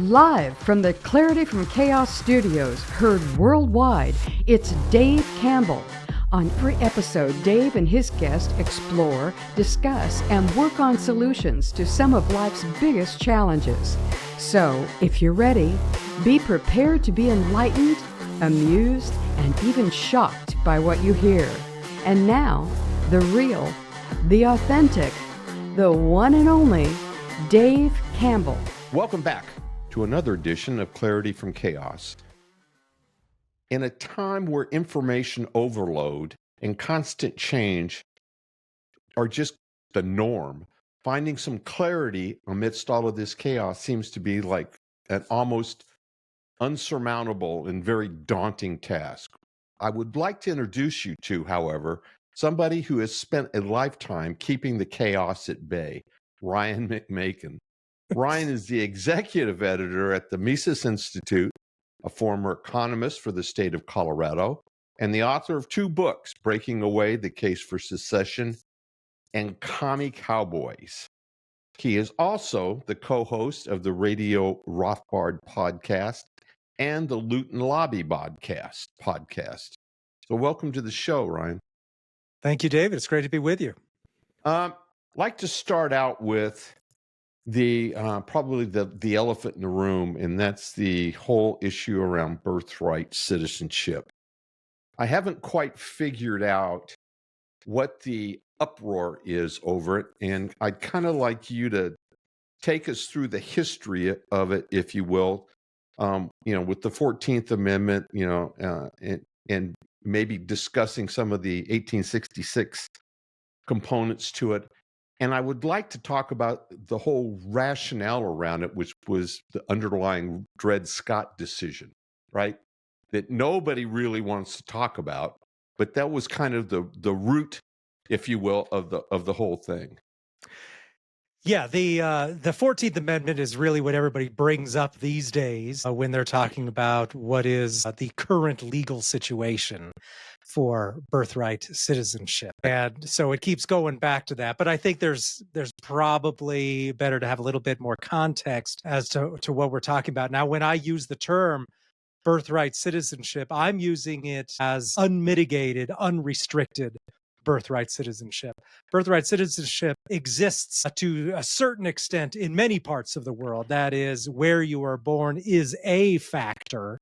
Live from the Clarity from Chaos studios, heard worldwide, it's Dave Campbell. On every episode, Dave and his guests explore, discuss, and work on solutions to some of life's biggest challenges. So, if you're ready, be prepared to be enlightened, amused, and even shocked by what you hear. And now, the real, the authentic, the one and only Dave Campbell. Welcome back to another edition of Clarity from Chaos. In a time where information overload and constant change are just the norm, finding some clarity amidst all of this chaos seems to be like an almost unsurmountable and very daunting task. I would like to introduce you to, however, somebody who has spent a lifetime keeping the chaos at bay, Ryan McMaken. Ryan is the executive editor at the Mises Institute, a former economist for the state of Colorado, and the author of 2 books, Breaking Away, The Case for Secession, and Commie Cowboys. He is also the co-host of the Radio Rothbard podcast and the Luton Lobby podcast. So welcome to the show, Ryan. Thank you, David. It's great to be with you. I'd like to start out with probably the elephant in the room, and that's the whole issue around birthright citizenship. I haven't quite figured out what the uproar is over it, and I'd kind of like you to take us through the history of it, if you will, with the 14th Amendment, and maybe discussing some of the 1866 components to it. And I would like to talk about the whole rationale around it, which was the underlying Dred Scott decision, right? That nobody really wants to talk about, but that was kind of the root, if you will, of the whole thing. Yeah, the 14th Amendment is really what everybody brings up these days when they're talking about what is the current legal situation for birthright citizenship. And so it keeps going back to that. But I think there's probably better to have a little bit more context as to what we're talking about. Now, when I use the term birthright citizenship, I'm using it as unmitigated, unrestricted birthright citizenship. Birthright citizenship exists to a certain extent in many parts of the world. That is, where you are born is a factor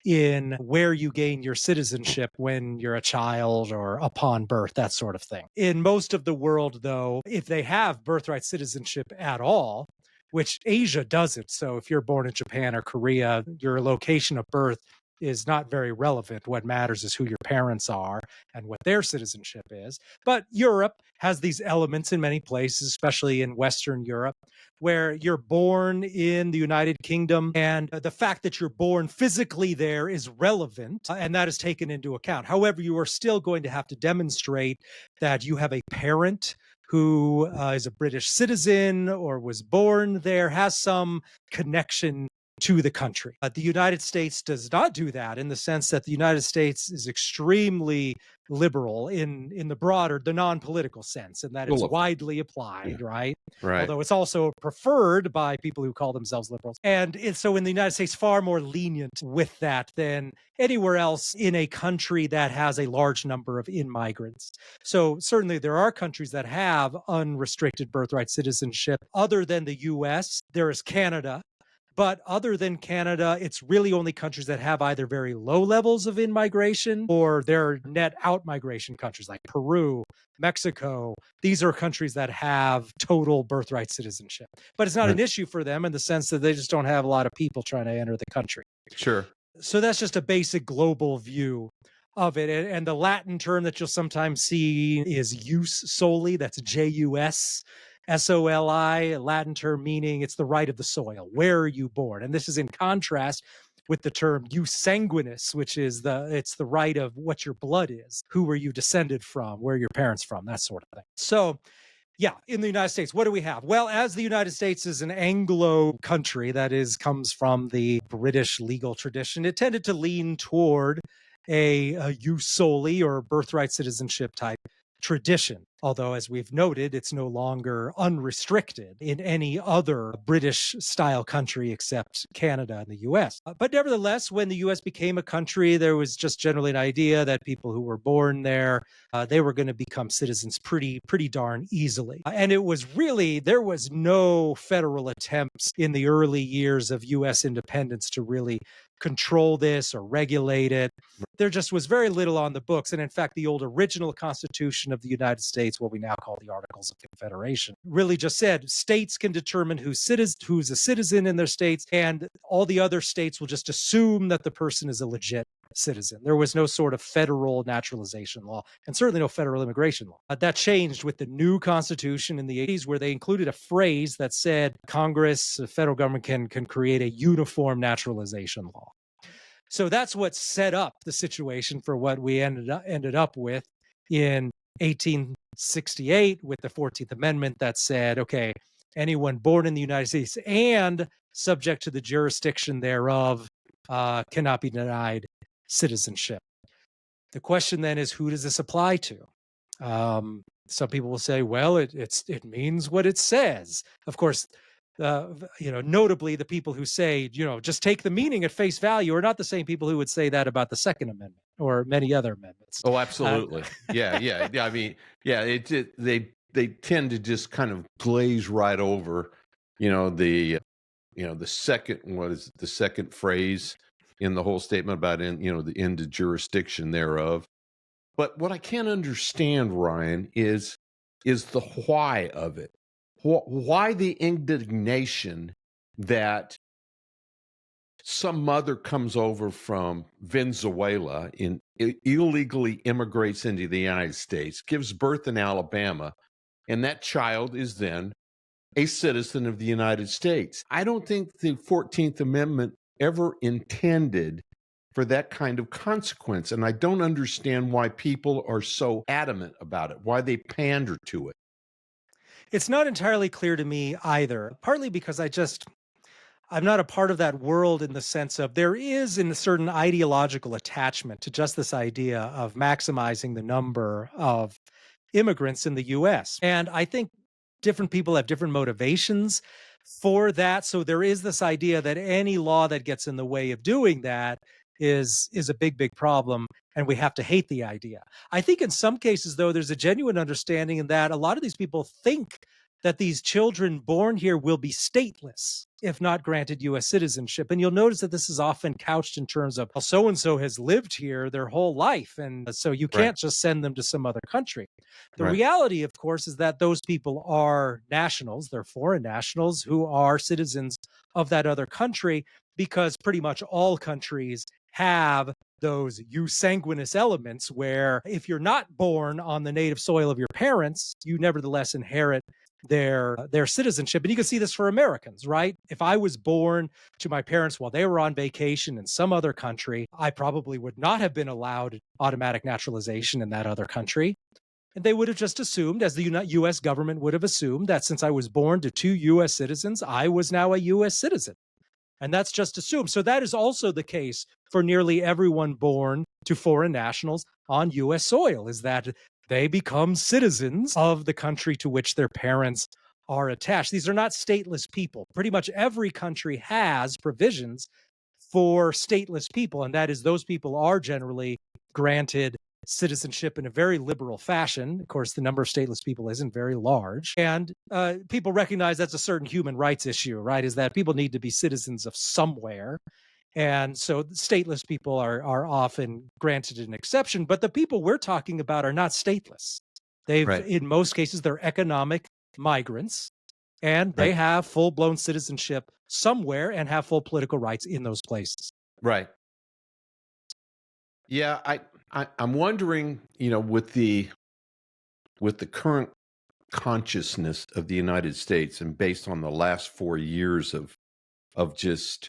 in where you gain your citizenship when you're a child or upon birth, that sort of thing. In most of the world, though, if they have birthright citizenship at all, which Asia doesn't, so if you're born in Japan or Korea, your location of birth is not very relevant. What matters is who your parents are and what their citizenship is. But Europe has these elements in many places, especially in Western Europe, where you're born in the United Kingdom, and the fact that you're born physically there is relevant, and that is taken into account. However, you are still going to have to demonstrate that you have a parent who is a British citizen or was born there, has some connection to the country. The United States does not do that, in the sense that the United States is extremely liberal in the non-political sense, and that it's widely applied, right? Although it's also preferred by people who call themselves liberals. And so in the United States, far more lenient with that than anywhere else in a country that has a large number of immigrants. So certainly there are countries that have unrestricted birthright citizenship. Other than the US, there is Canada. But other than Canada, it's really only countries that have either very low levels of in-migration or they're net out-migration countries like Peru, Mexico. These are countries that have total birthright citizenship. But it's not an issue for them in the sense that they just don't have a lot of people trying to enter the country. Sure. So that's just a basic global view of it. And the Latin term that you'll sometimes see is jus soli. That's J-U-S. S-O-L-I, a Latin term meaning it's the right of the soil. Where are you born? And this is in contrast with the term jus sanguinis, which is it's the right of what your blood is. Who are you descended from? Where are your parents from? That sort of thing. So, yeah, in the United States, what do we have? Well, as the United States is an Anglo country, that is, comes from the British legal tradition, it tended to lean toward a jus soli or birthright citizenship type tradition. Although, as we've noted, it's no longer unrestricted in any other British style country except Canada and the US. But nevertheless, when the US became a country, there was just generally an idea that people who were born there, they were going to become citizens pretty darn easily. And it was really, there was no federal attempts in the early years of US independence to really control this or regulate it. There just was very little on the books. And in fact, the old original Constitution of the United States, what we now call the Articles of Confederation, really just said states can determine who's a citizen in their states, and all the other states will just assume that the person is a legit citizen. There was no sort of federal naturalization law, and certainly no federal immigration law. That changed with the new Constitution in the 80s, where they included a phrase that said Congress, the federal government can create a uniform naturalization law. So that's what set up the situation for what we ended up with in 1868 with the 14th Amendment that said, okay, anyone born in the United States and subject to the jurisdiction thereof cannot be denied citizenship. The question then is, who does this apply to? Some people will say, well, it means what it says. Of course, notably the people who say, just take the meaning at face value are not the same people who would say that about the Second Amendment or many other amendments. Oh, absolutely. Yeah. I mean, yeah, they tend to just kind of glaze right over, the second phrase in the whole statement about the end of jurisdiction thereof. But what I can't understand, Ryan, is the why of it. Why the indignation that some mother comes over from Venezuela and illegally immigrates into the United States, gives birth in Alabama, and that child is then a citizen of the United States? I don't think the 14th Amendment ever intended for that kind of consequence, and I don't understand why people are so adamant about it, why they pander to it. It's not entirely clear to me either, partly because I'm not a part of that world in the sense of there is a certain ideological attachment to just this idea of maximizing the number of immigrants in the US. And I think different people have different motivations for that. So there is this idea that any law that gets in the way of doing that is a big problem, and we have to hate the idea. I think in some cases, though, there's a genuine understanding in that a lot of these people think that these children born here will be stateless if not granted U.S. citizenship. And you'll notice that this is often couched in terms of, well, so-and-so has lived here their whole life, and so you can't just send them to some other country. The reality, of course, is that those people are nationals. They're foreign nationals who are citizens of that other country, because pretty much all countries have those jus sanguinis elements where if you're not born on the native soil of your parents, you nevertheless inherit their citizenship. And you can see this for Americans, right? If I was born to my parents while they were on vacation in some other country, I probably would not have been allowed automatic naturalization in that other country. And they would have just assumed, as the U.S. government would have assumed, that since I was born to two U.S. citizens, I was now a U.S. citizen. And that's just assumed. So that is also the case for nearly everyone born to foreign nationals on U.S. soil, is that they become citizens of the country to which their parents are attached. These are not stateless people. Pretty much every country has provisions for stateless people, and that is those people are generally granted citizenship in a very liberal fashion. Of course, the number of stateless people isn't very large. And people recognize that's a certain human rights issue, right? Is that people need to be citizens of somewhere. And so stateless people are often granted an exception. But the people we're talking about are not stateless. In most cases, they're economic migrants, and they have full-blown citizenship somewhere and have full political rights in those places. Right. Yeah, I'm wondering, with the current consciousness of the United States, and based on the last 4 years of just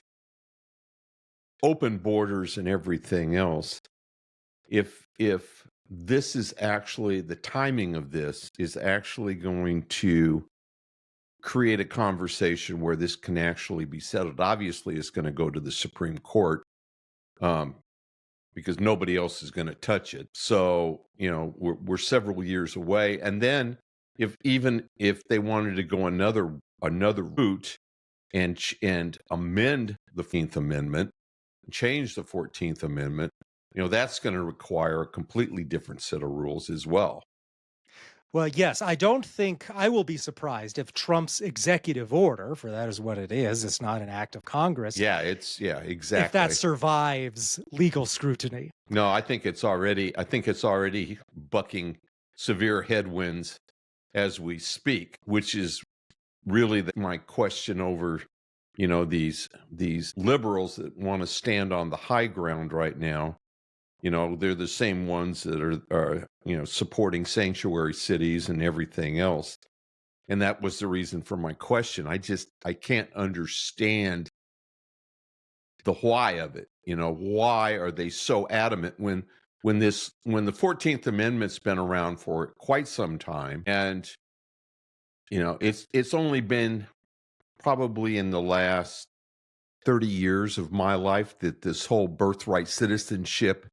open borders and everything else, if this is actually, the timing of this is actually going to create a conversation where this can actually be settled. Obviously, it's going to go to the Supreme Court. because nobody else is going to touch it. So, we're several years away. And then even if they wanted to go another route and amend the 14th Amendment, change the 14th Amendment, that's going to require a completely different set of rules as well. Well, yes, I don't think I will be surprised if Trump's executive order, for that is what it is, it's not an act of Congress. Yeah, exactly. If that survives legal scrutiny. No, I think it's already bucking severe headwinds as we speak, which is really my question over, these liberals that want to stand on the high ground right now. They're the same ones that are supporting sanctuary cities and everything else. And that was the reason for my question. I can't understand the why of it. Why are they so adamant when the 14th Amendment's been around for quite some time, and it's only been probably in the last 30 years of my life that this whole birthright citizenship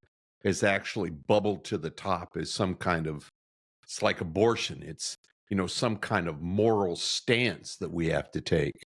has actually bubbled to the top as some kind of, it's like abortion. It's, some kind of moral stance that we have to take.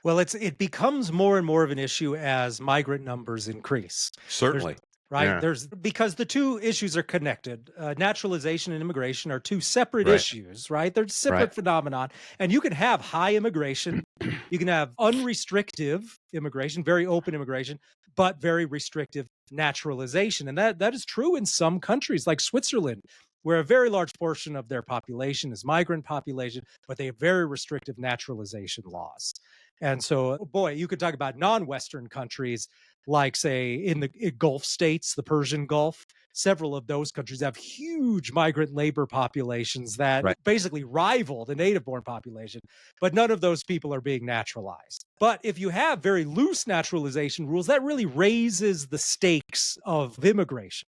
Well, it becomes more and more of an issue as migrant numbers increase. Certainly. Right? Yeah. Because the two issues are connected. Naturalization and immigration are two separate issues, right? They're separate phenomenon. And you can have high immigration, you can have unrestrictive immigration, very open immigration, but very restrictive naturalization. And that is true in some countries like Switzerland, where a very large portion of their population is migrant population, but they have very restrictive naturalization laws. And so, boy, you could talk about non-Western countries like, say, in the Gulf states, the Persian Gulf. Several of those countries have huge migrant labor populations that basically rival the native-born population, but none of those people are being naturalized. But if you have very loose naturalization rules, that really raises the stakes of immigration,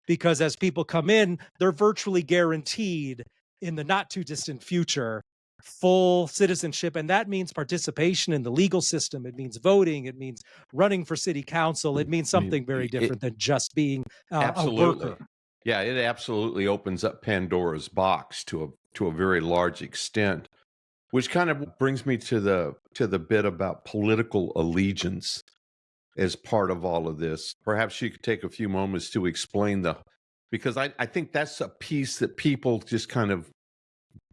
because as people come in, they're virtually guaranteed in the not-too-distant future full citizenship, and that means participation in the legal system. It means voting. It means running for city council. It means something very different than just being a worker. Yeah, it absolutely opens up Pandora's box to a very large extent, which kind of brings me to the bit about political allegiance as part of all of this. Perhaps you could take a few moments to explain because I think that's a piece that people just kind of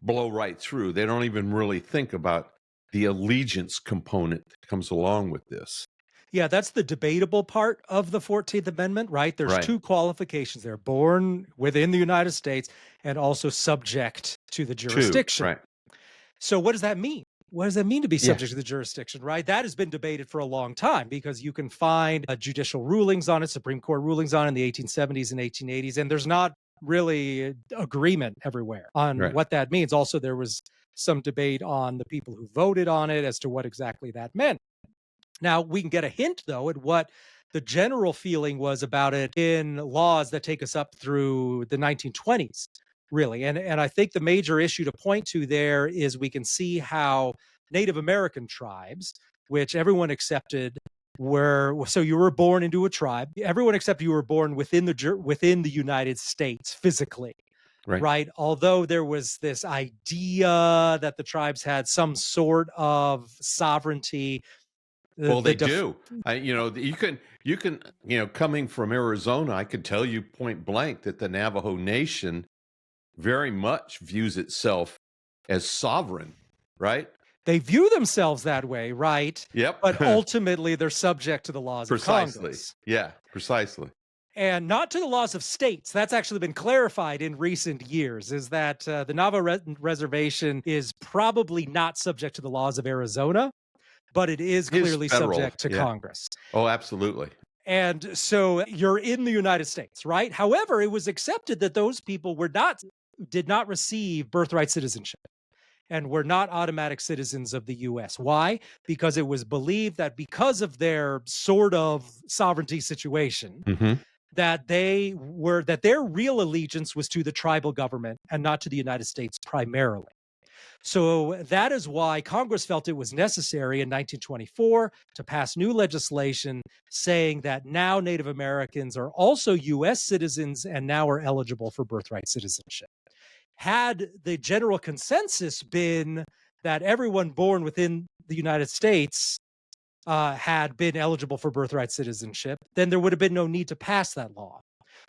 blow right through. They don't even really think about the allegiance component that comes along with this. Yeah, that's the debatable part of the 14th Amendment, right? There's two qualifications. They're born within the United States and also subject to the jurisdiction. Right. So what does that mean? What does that mean to be subject to the jurisdiction, right? That has been debated for a long time, because you can find judicial rulings on it, Supreme Court rulings on it in the 1870s and 1880s, and there's not really agreement everywhere on what that means. Also, there was some debate on the people who voted on it as to what exactly that meant. Now, we can get a hint, though, at what the general feeling was about it in laws that take us up through the 1920s, really. And I think the major issue to point to there is we can see how Native American tribes, which everyone accepted so you were born into a tribe. Everyone except you were born within the United States physically, right? Although there was this idea that the tribes had some sort of sovereignty. Well, they do. You can, coming from Arizona, I could tell you point blank that the Navajo Nation very much views itself as sovereign, right? They view themselves that way, right? Yep. But ultimately, they're subject to the laws of Congress. Yeah, precisely. And not to the laws of states. That's actually been clarified in recent years, is that the Navajo Reservation is probably not subject to the laws of Arizona, but it is clearly subject to Congress. Oh, absolutely. And so you're in the United States, right? However, it was accepted that those people did not receive birthright citizenship and were not automatic citizens of the U.S. Why? Because it was believed that because of their sort of sovereignty situation, that their real allegiance was to the tribal government and not to the United States primarily. So that is why Congress felt it was necessary in 1924 to pass new legislation saying that now Native Americans are also U.S. citizens and now are eligible for birthright citizenship. Had the general consensus been that everyone born within the United States had been eligible for birthright citizenship, then there would have been no need to pass that law.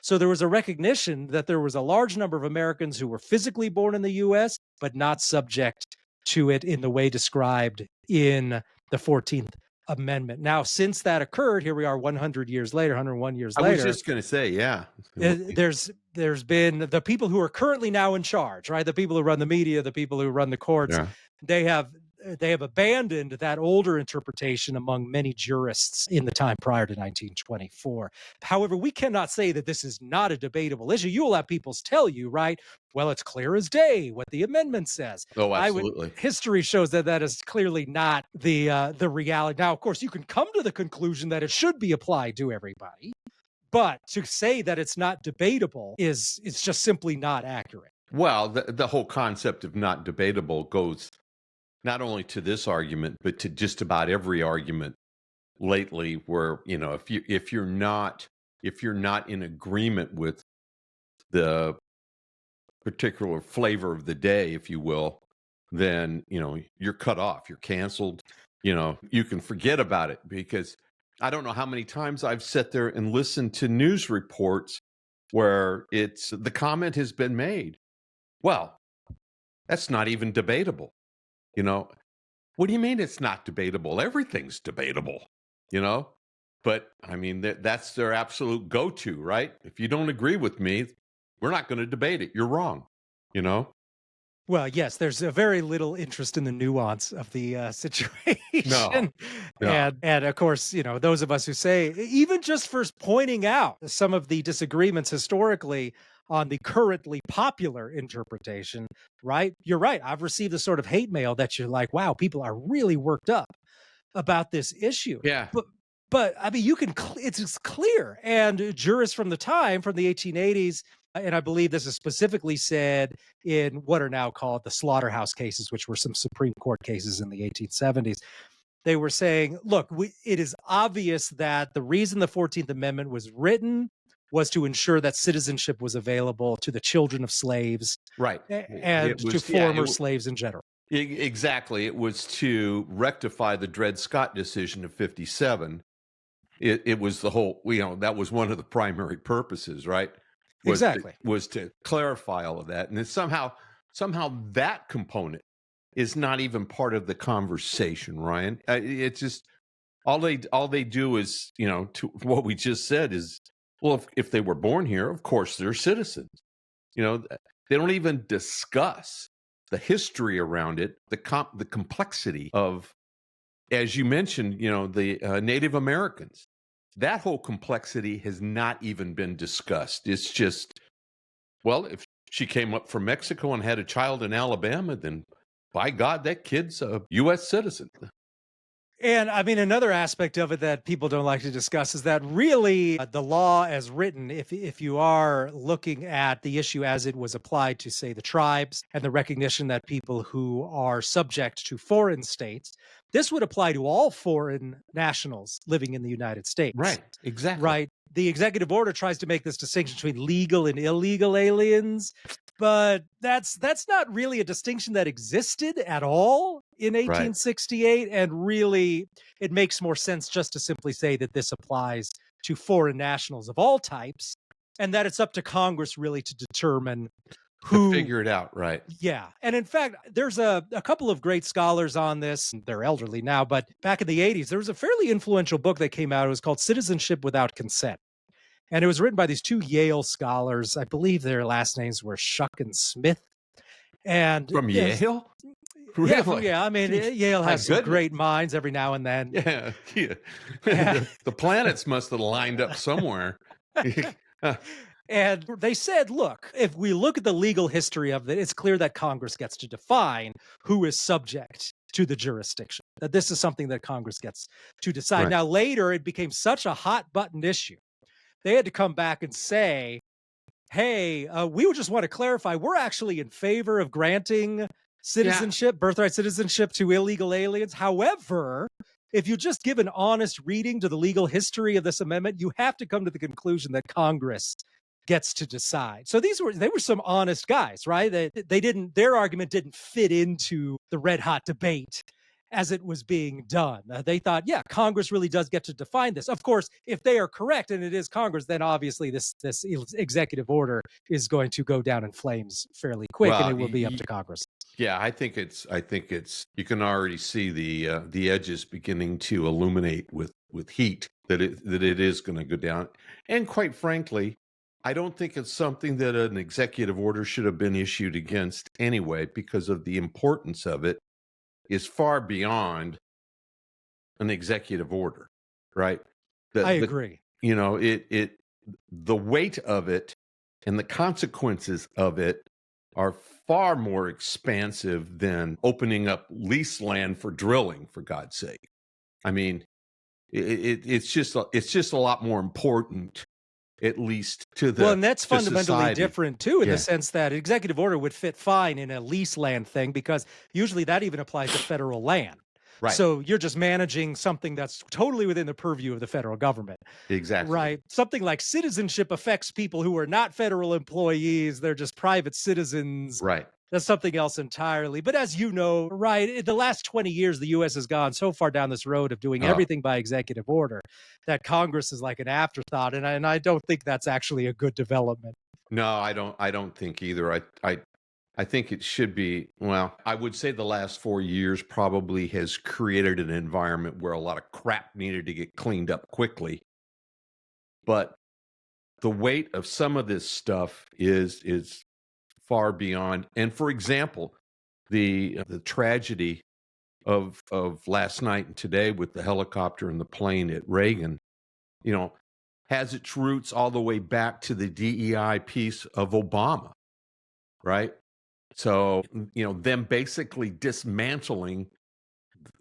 So there was a recognition that there was a large number of Americans who were physically born in the U.S., but not subject to it in the way described in the 14th Amendment. Now, since that occurred, here we are 100 years later, 101 years later. I was just going to say, yeah. There's been the people who are currently now in charge, right? The people who run the media, the people who run the courts, Yeah. they have abandoned that older interpretation among many jurists in the time prior to 1924. However, we cannot say that this is not a debatable issue. You will have people tell you, right? Well, it's clear as day what the amendment says. Oh, absolutely. History shows that that is clearly not the reality. Now, of course, you can come to the conclusion that it should be applied to everybody, but to say that it's not debatable is just simply not accurate. Well, the whole concept of not debatable goes not only to this argument, but to just about every argument lately where, if you're not in agreement with the particular flavor of the day, if you will, then, you're cut off, you're canceled, you can forget about it. Because I don't know how many times I've sat there and listened to news reports where the comment has been made, well, that's not even debatable. What do you mean it's not debatable? Everything's debatable, But I mean, that's their absolute go-to, right? If you don't agree with me, we're not going to debate it. You're wrong, Well, yes, there's a very little interest in the nuance of the situation. No. And of course, those of us who say, even just for pointing out some of the disagreements historically on the currently popular interpretation, right? You're right. I've received a sort of hate mail that you're like, wow, people are really worked up about this issue. Yeah. But I mean, it's clear. And jurists from the time, from the 1880s, and I believe this is specifically said in what are now called the slaughterhouse cases, which were some Supreme Court cases in the 1870s. They were saying, look, it is obvious that the reason the 14th Amendment was written was to ensure that citizenship was available to the children of slaves, right, and to former slaves in general. Exactly. It was to rectify the Dred Scott decision of 57. It was the whole, that was one of the primary purposes, right? Was to clarify all of that. And then somehow that component is not even part of the conversation, Ryan. It's just all they do is, to what we just said is, well, if they were born here, of course they're citizens. They don't even discuss the history around it, the complexity of, as you mentioned, the Native Americans. That whole complexity has not even been discussed. It's just, well, if she came up from Mexico and had a child in Alabama, then by God, that kid's a U.S. citizen. And I mean, another aspect of it that people don't like to discuss is that really the law as written, if you are looking at the issue as it was applied to, say, the tribes and the recognition that people who are subject to foreign states, this would apply to all foreign nationals living in the United States. Right, exactly. Right. The executive order tries to make this distinction between legal and illegal aliens, but that's not really a distinction that existed at all in 1868. Right. And really, it makes more sense just to simply say that this applies to foreign nationals of all types, and that it's up to Congress really to determine who to figure it out, right? Yeah. And in fact, there's a couple of great scholars on this. They're elderly now, but back in the 80s, there was a fairly influential book that came out. It was called Citizenship Without Consent. And it was written by these two Yale scholars. I believe their last names were Shuck and Smith. And from Yale? Really? Yeah. I mean, Yale has some great minds every now and then. Yeah. The planets must have lined up somewhere. And they said, look, if we look at the legal history of it, it's clear that Congress gets to define who is subject to the jurisdiction, that this is something that Congress gets to decide. Right. Now, later, it became such a hot button issue. They had to come back and say, hey, we just want to clarify, we're actually in favor of granting citizenship, birthright citizenship to illegal aliens. However, if you just give an honest reading to the legal history of this amendment, you have to come to the conclusion that Congress gets to decide. So they were some honest guys, right? Their argument didn't fit into the red hot debate as it was being done. They thought, yeah, Congress really does get to define this. Of course, if they are correct and it is Congress, then obviously this executive order is going to go down in flames fairly quick, and it will be up to Congress. Yeah, I think it's you can already see the edges beginning to illuminate with heat that it is going to go down. And quite frankly, I don't think it's something that an executive order should have been issued against anyway, because of the importance of it is far beyond an executive order, right? I agree. The weight of it and the consequences of it are far more expansive than opening up lease land for drilling, for God's sake. I mean, it's just a lot more important, at least to the well, and that's fundamentally society. different too, in the sense that executive order would fit fine in a lease land thing, because usually that even applies to federal land. Right. So you're just managing something that's totally within the purview of the federal government. Exactly. Right. Something like citizenship affects people who are not federal employees. They're just private citizens. Right. That's something else entirely. But as you know, right, in the last 20 years, the U.S. has gone so far down this road of doing everything by executive order that Congress is like an afterthought. And I don't think that's actually a good development. No, I don't think either. I think it should be, well, I would say the last 4 years probably has created an environment where a lot of crap needed to get cleaned up quickly. But the weight of some of this stuff is far beyond. And for example, the tragedy of last night and today with the helicopter and the plane at Reagan, has its roots all the way back to the DEI piece of Obama, right? So, them basically dismantling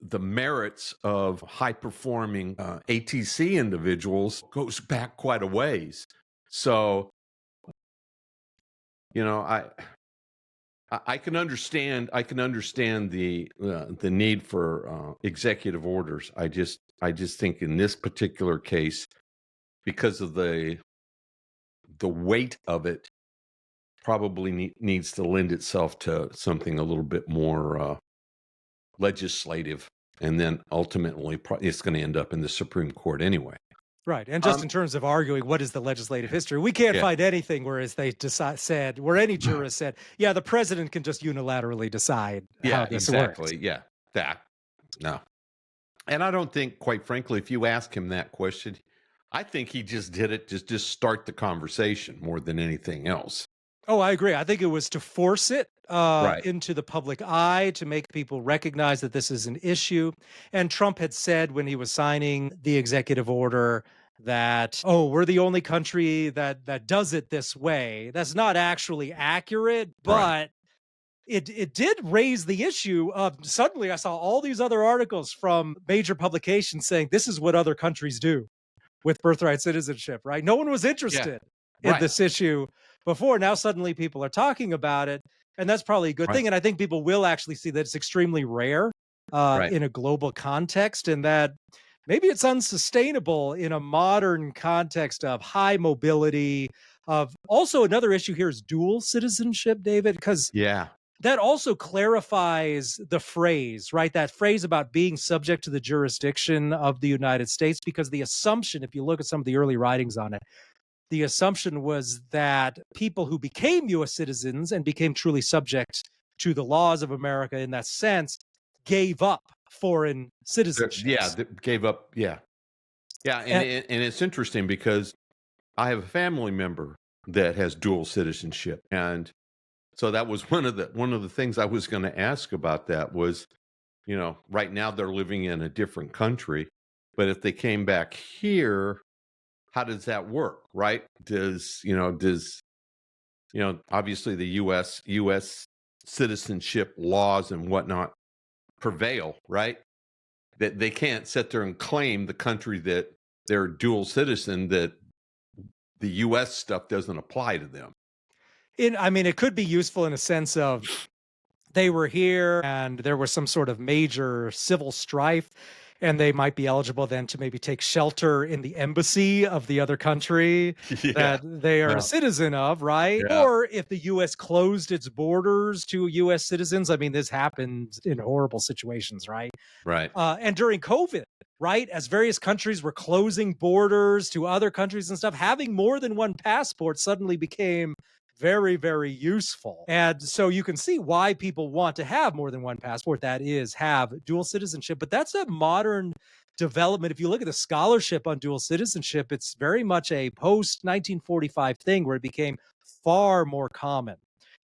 the merits of high-performing ATC individuals goes back quite a ways. So, I can understand the need for executive orders. I just think in this particular case, because of the weight of it, probably needs to lend itself to something a little bit more legislative, and then ultimately it's going to end up in the Supreme Court anyway. Right. And just in terms of arguing what is the legislative history, we can't find anything where any jurist said, yeah, the president can just unilaterally decide how this works. Yeah, that. No. And I don't think, quite frankly, if you ask him that question, I think he just did it just start the conversation more than anything else. Oh, I agree. I think it was to force it into the public eye, to make people recognize that this is an issue. And Trump had said when he was signing the executive order that, we're the only country that does it this way. That's not actually accurate, but it did raise the issue of, suddenly I saw all these other articles from major publications saying this is what other countries do with birthright citizenship, right? No one was interested in this issue before. Now suddenly people are talking about it, and that's probably a good thing. And I think people will actually see that it's extremely rare in a global context, and that maybe it's unsustainable in a modern context of high mobility. Of also, another issue here is dual citizenship, David, because that also clarifies the phrase, right? That phrase about being subject to the jurisdiction of the United States, because the assumption, if you look at some of the early writings on it, the assumption was that people who became U.S. citizens and became truly subject to the laws of America in that sense gave up foreign citizenship. Gave up. Yeah. And it's interesting because I have a family member that has dual citizenship. And so that was one of the things I was going to ask about. That was, right now they're living in a different country, but if they came back here, how does that work, right? Does obviously the U.S. citizenship laws and whatnot prevail, right? That they can't sit there and claim the country that they're dual citizen, that the U.S. stuff doesn't apply to them. It could be useful in a sense of, they were here and there was some sort of major civil strife, and they might be eligible then to maybe take shelter in the embassy of the other country Yeah. that they are a Yeah. citizen of, right? Yeah. Or if the US closed its borders to US citizens. I mean, this happens in horrible situations, right? Right. And during COVID, right, as various countries were closing borders to other countries and stuff, having more than one passport suddenly became very, very useful. And so you can see why people want to have more than one passport, that is, have dual citizenship. But that's a modern development. If you look at the scholarship on dual citizenship, it's very much a post 1945 thing where it became far more common.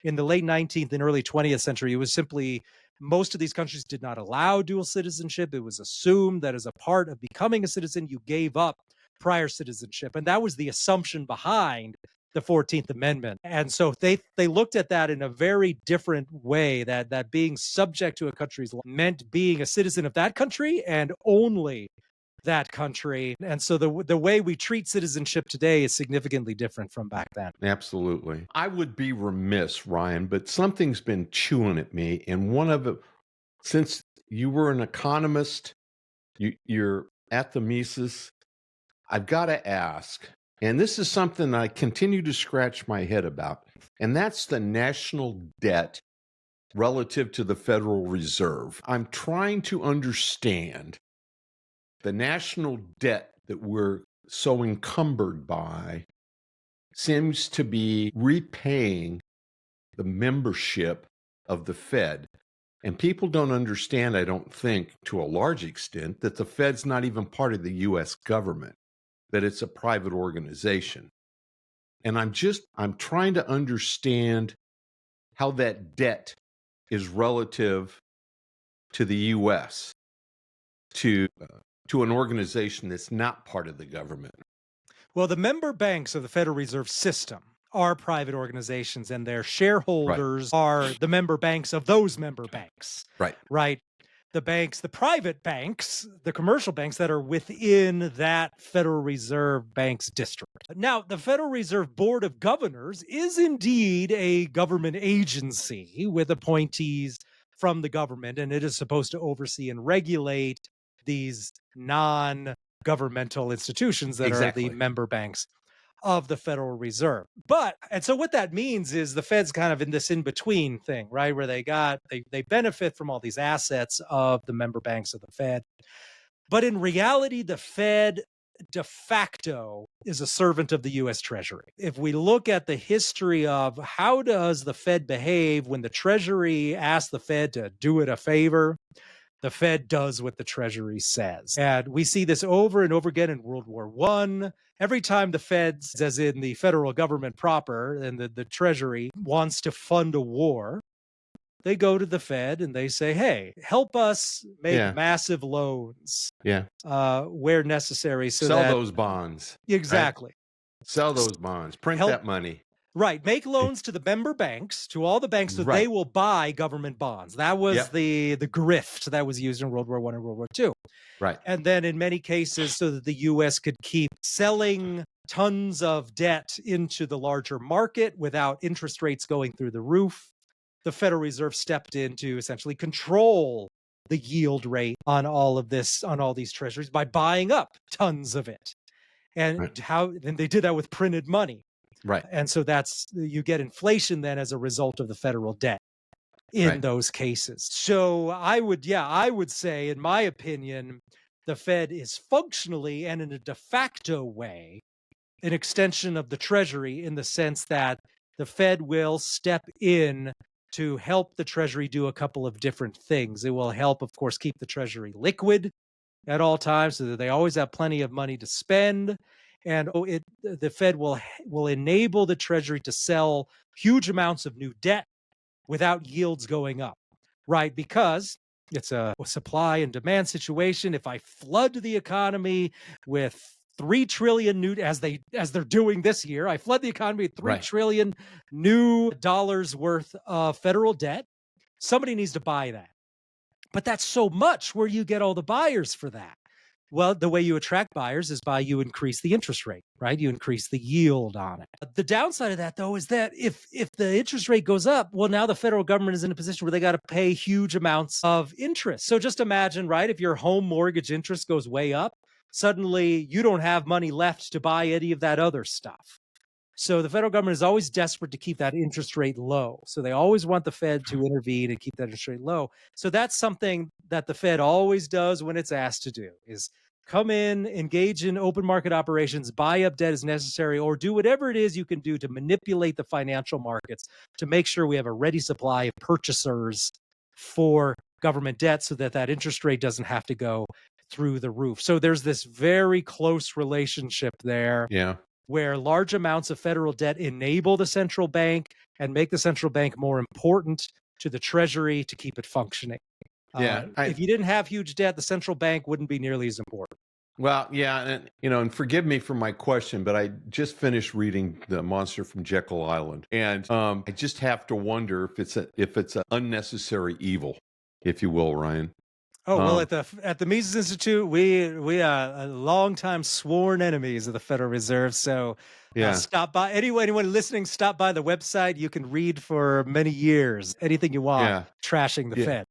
In the late 19th and early 20th century, it was simply most of these countries did not allow dual citizenship. It was assumed that as a part of becoming a citizen, you gave up prior citizenship. And that was the assumption behind the 14th Amendment. And so they looked at that in a very different way, that being subject to a country's law meant being a citizen of that country and only that country. And so the way we treat citizenship today is significantly different from back then. Absolutely. I would be remiss, Ryan, but something's been chewing at me. And one of it, since you were an economist, you're at the Mises, I've got to ask, and this is something I continue to scratch my head about, and that's the national debt relative to the Federal Reserve. I'm trying to understand the national debt that we're so encumbered by seems to be repaying the membership of the Fed. And people don't understand, I don't think, to a large extent, that the Fed's not even part of the US government, that it's a private organization. And I'm trying to understand how that debt is relative to the US, to an organization that's not part of the government. Well, the member banks of the Federal Reserve System are private organizations, and their shareholders are the member banks of those member banks. Right. Right. The banks, the private banks, the commercial banks that are within that Federal Reserve Bank's district. Now, the Federal Reserve Board of Governors is indeed a government agency with appointees from the government, and it is supposed to oversee and regulate these non-governmental institutions that are the member banks of the Federal Reserve. And so what that means is the Fed's kind of in this in-between thing, right? Where they benefit from all these assets of the member banks of the Fed. But in reality, the Fed de facto is a servant of the US Treasury. If we look at the history of how does the Fed behave when the Treasury asks the Fed to do it a favor, the Fed does what the Treasury says. And we see this over and over again in World War I. Every time the Feds, as in the federal government proper and the Treasury, wants to fund a war, they go to the Fed and they say, hey, help us make massive loans where necessary. So sell those bonds. Exactly. Right? Sell those bonds. Print that money. Right. Make loans to the member banks, to all the banks, so they will buy government bonds. That was the grift that was used in World War I and World War II. Right. And then in many cases, so that the U.S. could keep selling tons of debt into the larger market without interest rates going through the roof, the Federal Reserve stepped in to essentially control the yield rate on all of this, on all these treasuries by buying up tons of it. And and they did that with printed money. Right. And so you get inflation then as a result of the federal debt in those cases. So I would say, in my opinion, the Fed is functionally and in a de facto way an extension of the Treasury, in the sense that the Fed will step in to help the Treasury do a couple of different things. It will help, of course, keep the Treasury liquid at all times so that they always have plenty of money to spend. And the Fed will enable the Treasury to sell huge amounts of new debt without yields going up, right? Because it's a supply and demand situation. If I flood the economy with 3 trillion new, as they're doing this year, I flood the economy with 3 trillion new dollars worth of federal debt, somebody needs to buy that. But that's so much. Where do you get all the buyers for that? Well, the way you attract buyers is by you increase the interest rate, right? You increase the yield on it. The downside of that, though, is that if the interest rate goes up, well, now the federal government is in a position where they got to pay huge amounts of interest. So just imagine, right, if your home mortgage interest goes way up, suddenly you don't have money left to buy any of that other stuff. So the federal government is always desperate to keep that interest rate low. So they always want the Fed to intervene and keep that interest rate low. So that's something that the Fed always does when it's asked to do, is come in, engage in open market operations, buy up debt as necessary, or do whatever it is you can do to manipulate the financial markets to make sure we have a ready supply of purchasers for government debt so that that interest rate doesn't have to go through the roof. So there's this very close relationship there. Yeah. Where large amounts of federal debt enable the central bank and make the central bank more important to the Treasury to keep it functioning. If you didn't have huge debt, the central bank wouldn't be nearly as important. Well, yeah, and forgive me for my question, but I just finished reading The Monster from Jekyll Island, and I just have to wonder if it's an unnecessary evil, if you will, Ryan. Oh, well, at the Mises Institute, we are longtime sworn enemies of the Federal Reserve. So stop by. Anyone listening, stop by the website. You can read for many years anything you want, trashing the Fed.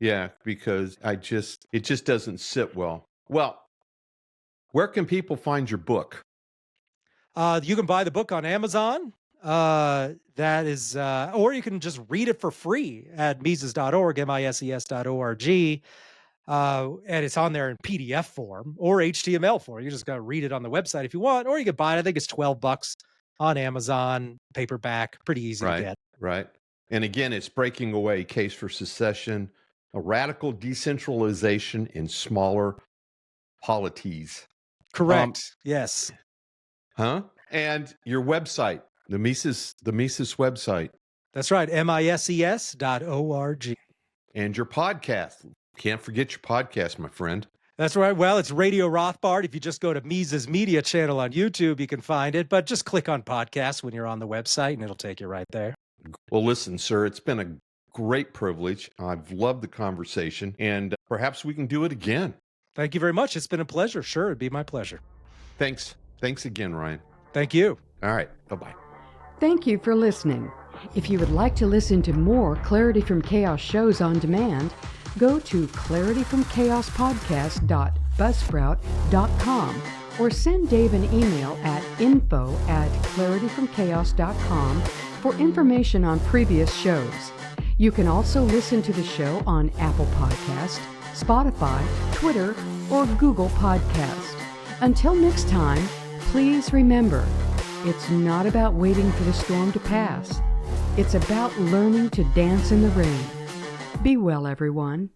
Yeah, because it just doesn't sit well. Well, where can people find your book? You can buy the book on Amazon. That is, or you can just read it for free at Mises.org, MISES.org. And it's on there in PDF form or HTML form. You just got to read it on the website if you want, or you can buy it. I think it's $12 on Amazon, paperback, pretty easy to get. Right. And again, it's Breaking Away: Case for Secession, a radical decentralization in smaller polities. Correct. Yes. And your website, the Mises website. That's right. MISES.org. And your podcast. Can't forget your podcast, my friend. That's right. Well, it's Radio Rothbard. If you just go to Mises Media channel on YouTube, you can find it. But just click on podcasts when you're on the website, and it'll take you right there. Well, listen, sir, it's been a great privilege. I've loved the conversation, and perhaps we can do it again. Thank you very much. It's been a pleasure. Sure, it'd be my pleasure. Thanks again, Ryan. Thank you. All right. Bye-bye. Thank you for listening. If you would like to listen to more Clarity from Chaos shows on demand, go to clarityfromchaos.buzzsprout.com or send Dave an email at info@clarityfromchaos.com for information on previous shows. You can also listen to the show on Apple Podcast, Spotify, Twitter, or Google Podcast. Until next time, please remember, it's not about waiting for the storm to pass. It's about learning to dance in the rain. Be well, everyone.